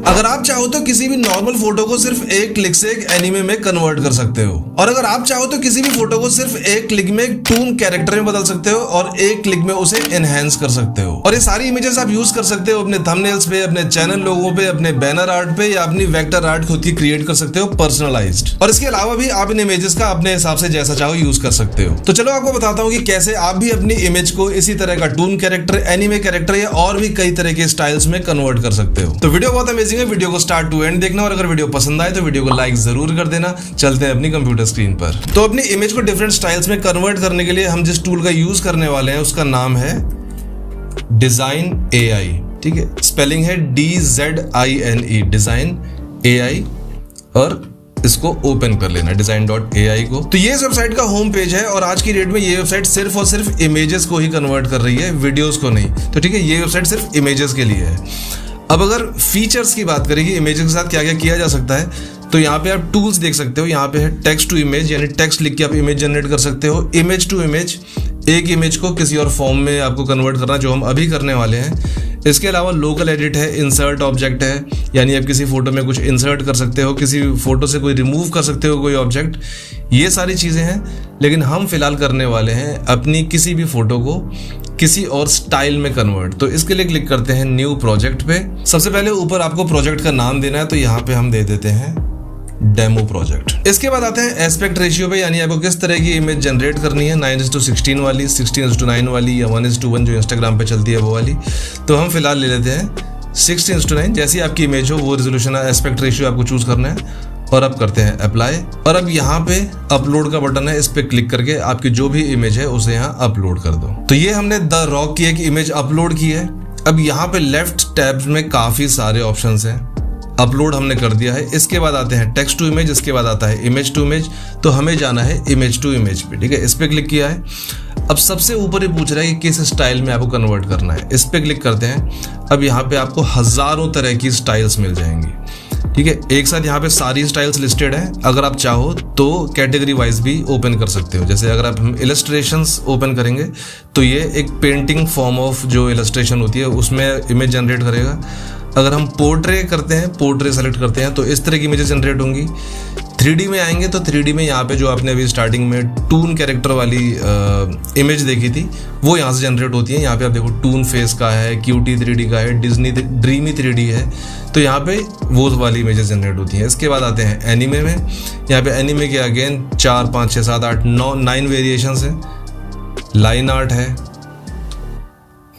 अगर आप चाहो तो किसी भी नॉर्मल फोटो को सिर्फ एक क्लिक से एक एनिमे में कन्वर्ट कर सकते हो, और अगर आप चाहो तो किसी भी फोटो को सिर्फ एक क्लिक में एक टून कैरेक्टर में बदल सकते हो और एक क्लिक में उसे एनहेंस कर सकते हो। और ये सारी इमेजेस आप यूज कर सकते हो अपने थंबनेल्स पे, अपने चैनल लोगों पे, अपने बैनर आर्ट पे, या अपनी वेक्टर आर्ट खुद की क्रिएट कर सकते हो पर्सनलाइज्ड। और इसके अलावा भी आप इन इमेजेस का अपने हिसाब से जैसा चाहो यूज कर सकते हो। तो चलो आपको बताता हूँ कि कैसे आप भी अपनी इमेज को इसी तरह का टून कैरेक्टर, एनिमे कैरेक्टर या और भी कई तरह के स्टाइल्स में कन्वर्ट कर सकते हो। तो वीडियो बहुत अमेजिंग है, वीडियो को स्टार्ट टू एंड देखना, और अगर वीडियो पसंद आए तो वीडियो को लाइक जरूर कर देना। चलते हैं अपनी कंप्यूटर स्क्रीन पर। तो अपनी इमेज को डिफरेंट स्टाइल्स में कन्वर्ट करने के लिए हम जिस टूल का यूज करने वाले हैं उसका नाम है डिजाइन AI। ठीक है, स्पेलिंग है DZINE, डिजाइन AI, और इसको ओपन कर लेना design.ai को। तो ये इस वेबसाइट का होम पेज है, और आज की डेट में ये वेबसाइट सिर्फ और सिर्फ इमेजेस को ही कन्वर्ट कर रही है, वीडियोस को नहीं। तो ठीक है, ये वेबसाइट सिर्फ इमेजेस के लिए है। अब अगर फीचर्स की बात करें कि इमेजेस के साथ क्या क्या किया जा सकता है, तो यहाँ पे आप टूल्स देख सकते हो। यहाँ पे है टेक्स्ट टू इमेज, यानी टेक्स्ट लिख के आप इमेज जनरेट कर सकते हो। इमेज टू इमेज, एक इमेज को किसी और फॉर्म में आपको कन्वर्ट करना, जो हम अभी करने वाले हैं। इसके अलावा लोकल एडिट है, इंसर्ट ऑब्जेक्ट है, यानी आप किसी फोटो में कुछ इंसर्ट कर सकते हो, किसी फोटो से कोई रिमूव कर सकते हो कोई ऑब्जेक्ट। ये सारी चीज़ें हैं, लेकिन हम फिलहाल करने वाले हैं अपनी किसी भी फोटो को किसी और स्टाइल में कन्वर्ट। तो इसके लिए क्लिक करते हैं न्यू प्रोजेक्ट पे। सबसे पहले ऊपर आपको प्रोजेक्ट का नाम देना है, तो यहाँ पे हम दे देते हैं डेमो प्रोजेक्ट। इसके बाद आते हैं एस्पेक्ट रेशियो पे, यानी आपको किस तरह की इमेज जनरेट करनी है, 9:16 वाली, 16:9 वाली, या 1:1 जो इंस्टाग्राम पे चलती है वो वाली। तो हम फिलहाल ले लेते हैं 16:9। जैसी आपकी इमेज हो वो रेजोल्यूशन, एस्पेक्ट रेशियो आपको चूज करना है, और अब करते हैं अप्लाई। और अब यहाँ पे अपलोड का बटन है, इस पे क्लिक करके आपकी जो भी इमेज है उसे यहाँ अपलोड कर दो। तो ये हमने द रॉक की एक इमेज अपलोड की है। अब यहाँ पे लेफ्ट टैब में काफी सारे ऑप्शंस हैं। अपलोड हमने कर दिया है। इसके बाद आते हैं टेक्स्ट टू इमेज, इसके बाद आता है इमेज टू इमेज। तो हमें जाना है इमेज टू इमेज पे। ठीक है, इस पे क्लिक किया है। अब सबसे ऊपर ही पूछ रहा है कि किस स्टाइल में आपको कन्वर्ट करना है, इस पे क्लिक करते हैं। अब यहाँ पे आपको हजारों तरह की स्टाइल्स मिल जाएंगी। ठीक है, एक साथ यहाँ पे सारी स्टाइल्स लिस्टेड है। अगर आप चाहो तो कैटेगरी वाइज भी ओपन कर सकते हो। जैसे अगर आप इलस्ट्रेशंस ओपन करेंगे तो ये एक पेंटिंग फॉर्म ऑफ जो इलस्ट्रेशन होती है उसमें इमेज जनरेट करेगा। अगर हम पोर्ट्रे करते हैं, पोर्ट्रे सेलेक्ट करते हैं, तो इस तरह की इमेजेस जनरेट होंगी। 3D में आएंगे तो 3D में यहाँ पे जो आपने अभी स्टार्टिंग में टून कैरेक्टर वाली इमेज देखी थी वो यहाँ से जनरेट होती है। यहाँ पे आप देखो टून फेस का है, क्यूटी 3D का है, डिज्नी ड्रीमी 3D है, तो यहाँ पे वो वाली इमेजेस जनरेट होती हैं। इसके बाद आते हैं एनिमे में। यहाँ पे एनिमे के अगेन 4, 5, 6, 7, 8, 9 वेरिएशंस हैं। लाइन आर्ट है,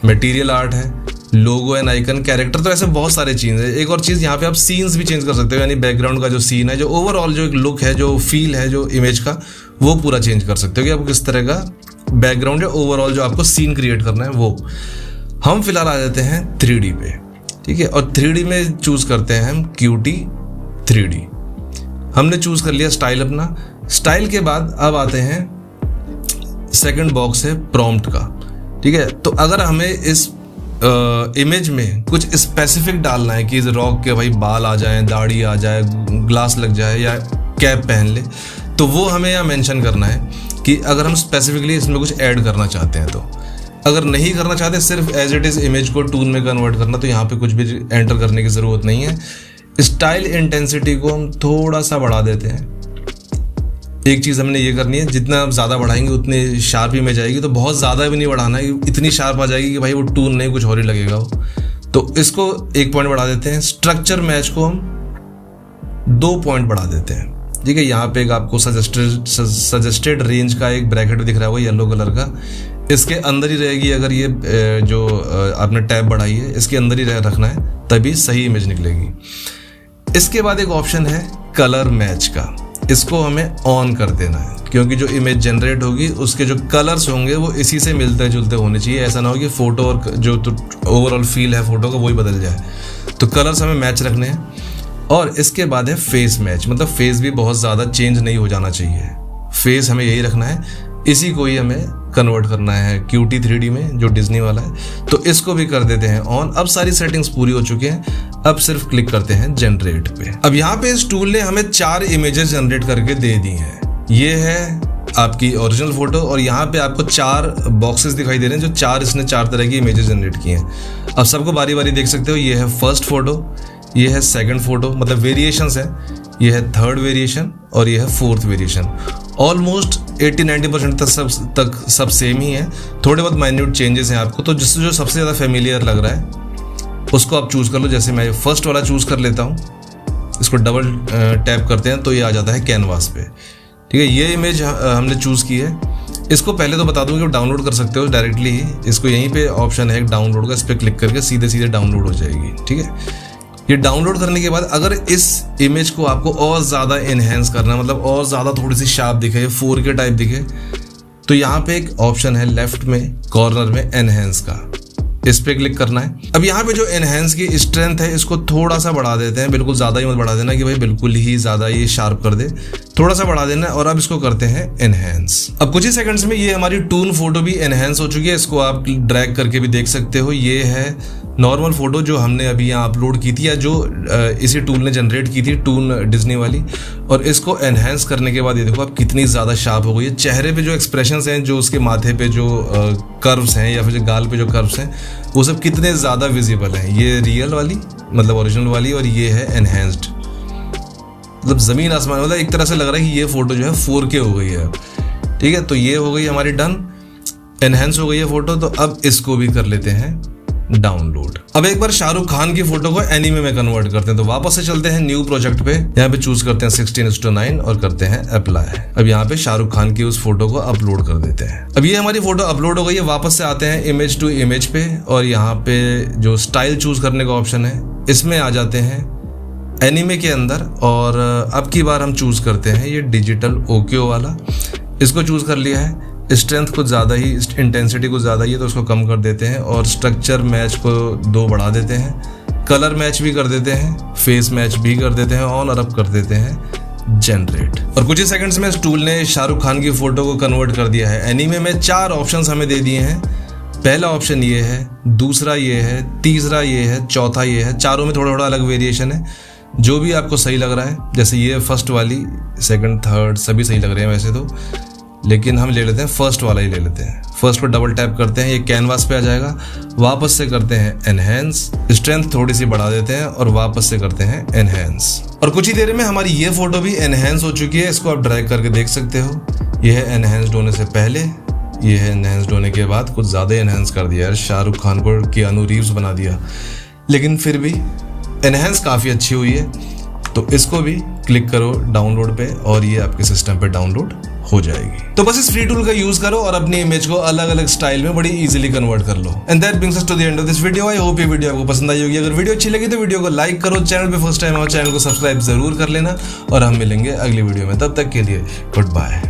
मटेरियल आर्ट है, लोगो एंड आइकन, कैरेक्टर, तो ऐसे बहुत सारे चीज़ है। एक और चीज़ यहाँ पे आप सीन्स भी चेंज कर सकते हो, यानी बैकग्राउंड का जो सीन है, जो ओवरऑल जो एक लुक है, जो फील है जो इमेज का, वो पूरा चेंज कर सकते हो कि आपको किस तरह का बैकग्राउंड है, ओवरऑल जो आपको सीन क्रिएट करना है वो। हम फिलहाल आ जाते हैं 3D पे। ठीक है, और 3D में चूज करते हैं हम क्यूटी 3D। हमने चूज कर लिया स्टाइल अपना। स्टाइल के बाद अब आते हैं सेकंड बॉक्स है प्रॉम्प्ट का। ठीक है, तो अगर हमें इस इमेज में कुछ स्पेसिफिक डालना है कि रॉक के भाई बाल आ जाए, दाढ़ी आ जाए, ग्लास लग जाए, या कैप पहन ले, तो वो हमें यहाँ मेंशन करना है कि अगर हम स्पेसिफिकली इसमें कुछ ऐड करना चाहते हैं। तो अगर नहीं करना चाहते, सिर्फ एज इट इज इमेज को टून में कन्वर्ट करना, तो यहाँ पे कुछ भी एंटर करने की ज़रूरत नहीं है। स्टाइल इंटेंसिटी को हम थोड़ा सा बढ़ा देते हैं। एक चीज़ हमने ये करनी है, जितना आप ज़्यादा बढ़ाएंगे उतनी शार्प इमेज आएगी। तो बहुत ज़्यादा भी नहीं बढ़ाना है, इतनी शार्प आ जाएगी कि भाई वो टून नहीं, कुछ और ही लगेगा वो। तो इसको 1 पॉइंट बढ़ा देते हैं। स्ट्रक्चर मैच को हम 2 पॉइंट बढ़ा देते हैं। ठीक है, यहाँ पे एक आपको सजेस्टेड रेंज का एक ब्रैकेट दिख रहा है, वो येलो कलर का, इसके अंदर ही रहेगी। अगर ये जो आपने टैब बढ़ाई है इसके अंदर ही रखना है, तभी सही इमेज निकलेगी। इसके बाद एक ऑप्शन है कलर मैच का, इसको हमें ऑन कर देना है, क्योंकि जो इमेज जनरेट होगी उसके जो कलर्स होंगे वो इसी से मिलते जुलते होने चाहिए। ऐसा ना हो कि फोटो और जो तो ओवरऑल फील है फोटो का वही बदल जाए। तो कलर्स हमें मैच रखने हैं। और इसके बाद है फेस मैच, मतलब फेस भी बहुत ज़्यादा चेंज नहीं हो जाना चाहिए। फेस हमें यही रखना है, इसी को ही हमें कन्वर्ट करना है क्यूटी 3D में, जो डिज्नी वाला है। तो इसको भी कर देते हैं ऑन। अब सारी सेटिंग्स पूरी हो चुकी हैं। अब सिर्फ क्लिक करते हैं जनरेट पे। अब यहाँ पे इस टूल ने हमें 4 इमेजेस जनरेट करके दे दी हैं। ये है आपकी ओरिजिनल फोटो, और यहाँ पे आपको 4 बॉक्सेस दिखाई दे रहे हैं, जो इसने 4 तरह की इमेजेस जनरेट की हैं। अब सबको बारी बारी देख सकते हो। ये है फर्स्ट फोटो, ये है सेकंड फोटो, मतलब वेरिएशंस है। ये है थर्ड वेरिएशन और ये है फोर्थ वेरिएशन। ऑलमोस्ट 80-90% तक सब सेम ही है, थोड़े बहुत माइन्यूट चेंजेस हैं आपको। तो जिससे जो सबसे ज़्यादा फेमिलियर लग रहा है उसको आप चूज़ कर लो। जैसे मैं फर्स्ट वाला चूज़ कर लेता हूँ, इसको डबल टैप करते हैं तो ये आ जाता है कैनवास पे। ठीक है, ये इमेज हमने चूज़ की है। इसको पहले तो बता दूं कि डाउनलोड कर सकते हो डायरेक्टली ही। इसको यहीं पे ऑप्शन है डाउनलोड का, इस पर क्लिक करके सीधे डाउनलोड हो जाएगी। ठीक है, ये डाउनलोड करने के बाद अगर इस इमेज को आपको और ज़्यादा इन्हेंस करना, मतलब और ज़्यादा थोड़ी सी शार्प दिखे, 4K टाइप दिखे, तो यहाँ पे एक ऑप्शन है लेफ्ट में कॉर्नर में एनहेंस का, इस पे क्लिक करना है। अब यहाँ पे जो एनहेंस की स्ट्रेंथ है इसको थोड़ा सा बढ़ा देते हैं, बिल्कुल ज़्यादा ही मत बढ़ा देना कि भाई बिल्कुल ही ज़्यादा ये शार्प कर दे, थोड़ा सा बढ़ा देना। और अब इसको करते हैं एनहेंस। अब कुछ ही सेकंड्स में ये हमारी टून फोटो भी एनहेंस हो चुकी है। इसको आप ड्रैग करके भी देख सकते हो। ये है नॉर्मल फोटो जो हमने अभी यहाँ अपलोड की थी, या जो इसी टूल ने जनरेट की थी, टून डिज्नी वाली। और इसको एनहेंस करने के बाद ये देखो आप कितनी ज़्यादा शार्प हो गई है। चेहरे पे जो एक्सप्रेशंस हैं, जो उसके माथे पे जो कर्व्स हैं या फिर जो गाल पे जो कर्व्स हैं, वो सब कितने ज़्यादा विजिबल हैं। ये रियल वाली मतलब ओरिजिनल वाली, और ये है एनहेंस्ड, मतलब ज़मीन आसमान। मतलब एक तरह से लग रहा है कि ये फोटो जो है 4K हो गई है। ठीक है, तो ये हो गई हमारी डन, एनहेंस हो गई है फोटो। तो अब इसको भी कर लेते हैं डाउनलोड। अब एक बार शाहरुख खान की फोटो को एनीमे में कन्वर्ट करते हैं। तो वापस से चलते हैं न्यू प्रोजेक्ट पे, यहाँ पे चूज करते हैं 16:9 और करते हैं अप्लाई। अब यहाँ पे शाहरुख खान की उस फोटो को अपलोड कर देते हैं। अब ये हमारी फोटो अपलोड हो गई है। वापस से आते हैं इमेज टू इमेज पे, और यहाँ पे जो स्टाइल चूज करने का ऑप्शन है इसमें आ जाते हैं एनीमे के अंदर। और अब की बार हम चूज करते हैं ये डिजिटल ओक्यो वाला। इसको चूज कर लिया है। स्ट्रेंथ कुछ ज़्यादा ही, इंटेंसिटी कुछ ज़्यादा ही है तो उसको कम कर देते हैं। और स्ट्रक्चर मैच को 2 बढ़ा देते हैं। कलर मैच भी कर देते हैं, फेस मैच भी कर देते हैं ऑन, और अब कर देते हैं जनरेट। और कुछ ही सेकंड्स में इस टूल ने शाहरुख खान की फोटो को कन्वर्ट कर दिया है एनीमे में। 4 ऑप्शंस हमें दे दिए हैं। पहला ऑप्शन ये है, दूसरा ये है, तीसरा ये है, चौथा ये है। चारों में थोड़ा थोड़ा अलग वेरिएशन है, जो भी आपको सही लग रहा है। जैसे ये फर्स्ट वाली, सेकंड, थर्ड सभी सही लग रहे हैं वैसे तो, लेकिन हम ले लेते हैं फर्स्ट वाला ही ले लेते हैं। फर्स्ट पर डबल टैप करते हैं, ये कैनवास पे आ जाएगा। वापस से करते हैं एनहेंस, स्ट्रेंथ थोड़ी सी बढ़ा देते हैं और वापस से करते हैं एनहेंस। और कुछ ही देर में हमारी ये फोटो भी एनहेंस हो चुकी है। इसको आप ड्रैग करके देख सकते हो। ये है एनहेंस्ड होने से पहले, ये है एनहेंस्ड होने के बाद। कुछ ज़्यादा एनहेंस कर दिया यार, शाहरुख खान को कियानू रीव्स बना दिया, लेकिन फिर भी एनहेंस काफ़ी अच्छी हुई है। तो इसको भी क्लिक करो डाउनलोड पे और ये आपके सिस्टम पे डाउनलोड हो जाएगी। तो बस इस फ्री टूल का यूज करो और अपनी इमेज को अलग अलग स्टाइल में बड़ी इजीली कन्वर्ट कर लो। And that brings us to the end of this video. I hope ये वीडियो आपको पसंद आई होगी। अगर वीडियो अच्छी लगी तो वीडियो को लाइक करो, चैनल पे फर्स्ट टाइम आओ चैनल को सब्सक्राइब जरूर कर लेना, और हम मिलेंगे अगली वीडियो में। तब तक के लिए गुड बाय।